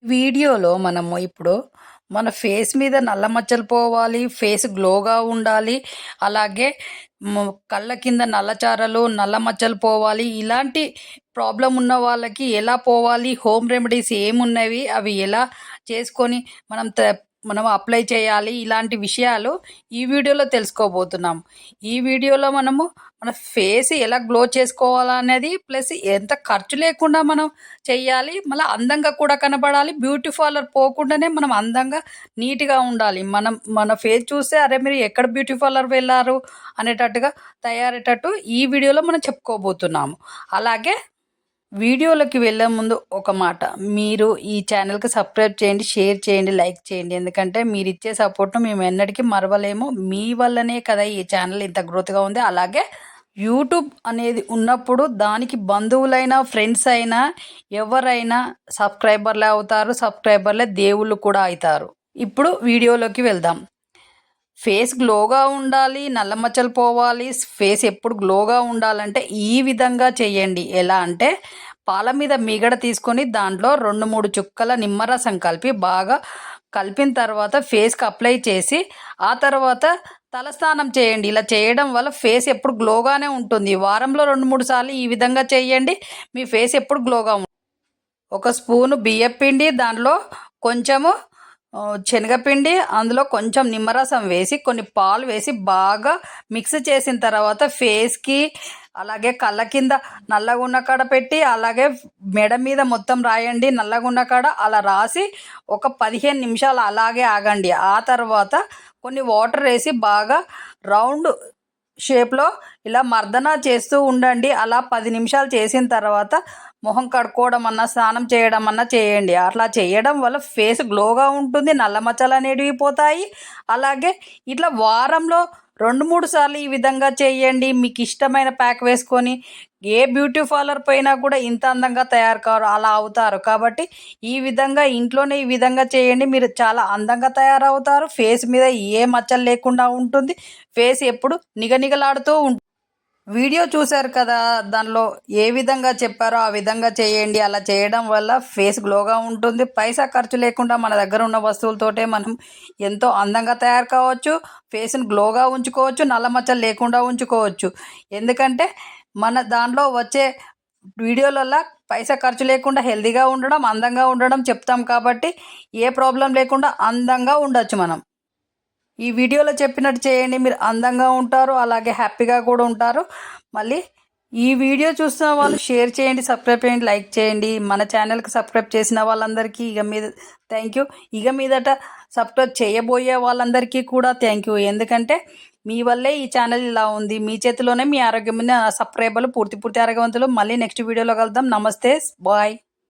వీడియోలో మనము ఇప్పుడు మన ఫేస్ మీద నల్ల మచ్చలు పోవాలి, ఫేస్ గ్లోగా ఉండాలి. అలాగే కళ్ళ కింద నల్లచారలు, నల్ల మచ్చలు పోవాలి. ఇలాంటి ప్రాబ్లమ్ ఉన్న వాళ్ళకి ఎలా పోవాలి? హోమ్ రెమెడీస్ ఏమున్నవి? అవి ఎలా చేసుకొని మనం మనం అప్లై చేయాలి? ఇలాంటి విషయాలు ఈ వీడియోలో తెలుసుకోబోతున్నాం. ఈ వీడియోలో మనము మన ఫేస్ ఎలా గ్లో చేసుకోవాలనేది, ప్లస్ ఎంత ఖర్చు లేకుండా మనం చెయ్యాలి, మళ్ళీ అందంగా కూడా కనబడాలి. బ్యూటీ పార్లర్ పోకుండానే మనం అందంగా నీట్గా ఉండాలి. మన ఫేస్ చూస్తే అరే మీరు ఎక్కడ బ్యూటీ పార్లర్ వెళ్ళారు అనేటట్టుగా తయారయ్యేటట్టు ఈ వీడియోలో మనం చెప్పుకోబోతున్నాము. అలాగే వీడియోలోకి వెళ్ళే ముందు ఒక మాట, మీరు ఈ ఛానల్కి సబ్స్క్రైబ్ చేయండి, షేర్ చేయండి, లైక్ చేయండి. ఎందుకంటే మీరు ఇచ్చే సపోర్ట్ను మేము ఎన్నటికీ మరవలేము. మీ వల్లనే కదా ఈ ఛానల్ ఇంత గ్రోత్గా ఉంది. అలాగే యూట్యూబ్ అనేది ఉన్నప్పుడు దానికి బంధువులైనా, ఫ్రెండ్స్ అయినా, ఎవరైనా సబ్స్క్రైబర్లే అవుతారు. సబ్స్క్రైబర్లే దేవుళ్ళు కూడా అవుతారు. ఇప్పుడు వీడియోలోకి వెళ్దాం. ఫేస్ గ్లోగా ఉండాలి, నల్ల మచ్చలు పోవాలి, ఫేస్ ఎప్పుడు గ్లోగా ఉండాలంటే ఈ విధంగా చేయండి. ఎలా అంటే పాల మీద మీగడ తీసుకొని దాంట్లో 2-3 చుక్కల నిమ్మరసం కలిపి బాగా కలిపిన తర్వాత ఫేస్కి అప్లై చేసి ఆ తర్వాత తలస్నానం చేయండి. ఇలా చేయడం వల్ల ఫేస్ ఎప్పుడు గ్లోగానే ఉంటుంది. వారంలో 2-3 సార్లు ఈ విధంగా చేయండి. మీ ఫేస్ ఎప్పుడు గ్లోగా ఉంటుంది. 1 స్పూను బియ్యపిండి, దాంట్లో కొంచెము శనగపిండి, అందులో కొంచెం నిమ్మరసం వేసి కొన్ని పాలు వేసి బాగా మిక్స్ చేసిన తర్వాత ఫేస్కి అలాగే కళ్ళ కింద నల్లగున్న కాడ పెట్టి అలాగే మెడ మీద మొత్తం రాయండి. నల్లగున్న కాడ అలా రాసి ఒక 15 నిమిషాలు అలాగే ఆగండి. ఆ తర్వాత కొన్ని వాటర్ వేసి బాగా రౌండ్ షేప్లో ఇలా మర్దన చేస్తూ ఉండండి. అలా 10 నిమిషాలు చేసిన తర్వాత మొహం కడుక్కోవడం అన్నా, స్నానం చేయడం అన్నా చేయండి. అట్లా చేయడం వల్ల ఫేస్ గ్లోగా ఉంటుంది, నల్ల మచ్చలు అనేటివి పోతాయి. అలాగే ఇట్లా వారంలో 2-3 సార్లు ఈ విధంగా చేయండి. మీకు ఇష్టమైన ప్యాక్ వేసుకొని ఏ బ్యూటీ పార్లర్ పోయినా కూడా ఇంత అందంగా తయారు కారు అలా అవుతారు. కాబట్టి ఈ విధంగా ఇంట్లోనే ఈ విధంగా చేయండి. మీరు చాలా అందంగా తయారవుతారు. ఫేస్ మీద ఏ మచ్చలు లేకుండా ఉంటుంది. ఫేస్ ఎప్పుడు నిగనిగలాడుతూ ఉంటుంది. వీడియో చూశారు కదా, దానిలో ఏ విధంగా చెప్పారో ఆ విధంగా చేయండి. అలా చేయడం వల్ల ఫేస్ గ్లోగా ఉంటుంది. పైసా ఖర్చు లేకుండా మన దగ్గర ఉన్న వస్తువులతోటే మనం ఎంతో అందంగా తయారు కావచ్చు, ఫేస్ను గ్లోగా ఉంచుకోవచ్చు, నల్ల మచ్చలు లేకుండా ఉంచుకోవచ్చు. ఎందుకంటే మన దాంట్లో వచ్చే వీడియోలలో పైసా ఖర్చు లేకుండా హెల్తీగా ఉండడం, అందంగా ఉండడం చెప్తాం. కాబట్టి ఏ ప్రాబ్లం లేకుండా అందంగా ఉండొచ్చు మనం. ఈ వీడియోలో చెప్పినట్టు చేయండి. మీరు అందంగా ఉంటారు, అలాగే హ్యాపీగా కూడా ఉంటారు. మళ్ళీ ఈ వీడియో చూస్తున్న వాళ్ళు షేర్ చేయండి, సబ్స్క్రైబ్ చేయండి, లైక్ చేయండి. మన ఛానల్కి సబ్స్క్రైబ్ చేసిన వాళ్ళందరికీ థ్యాంక్ యూ. ఇక మీదట సబ్స్క్రైబ్ చేయబోయే వాళ్ళందరికీ కూడా థ్యాంక్ యూ. ఎందుకంటే మీ వల్లే ఈ ఛానల్ ఇలా ఉంది. మీ చేతిలోనే మీ ఆరోగ్యమైన సబ్స్క్రైబర్లు పూర్తి ఆరోగ్యవంతులు. మళ్ళీ నెక్స్ట్ వీడియోలో కలుద్దాం. నమస్తే, బాయ్.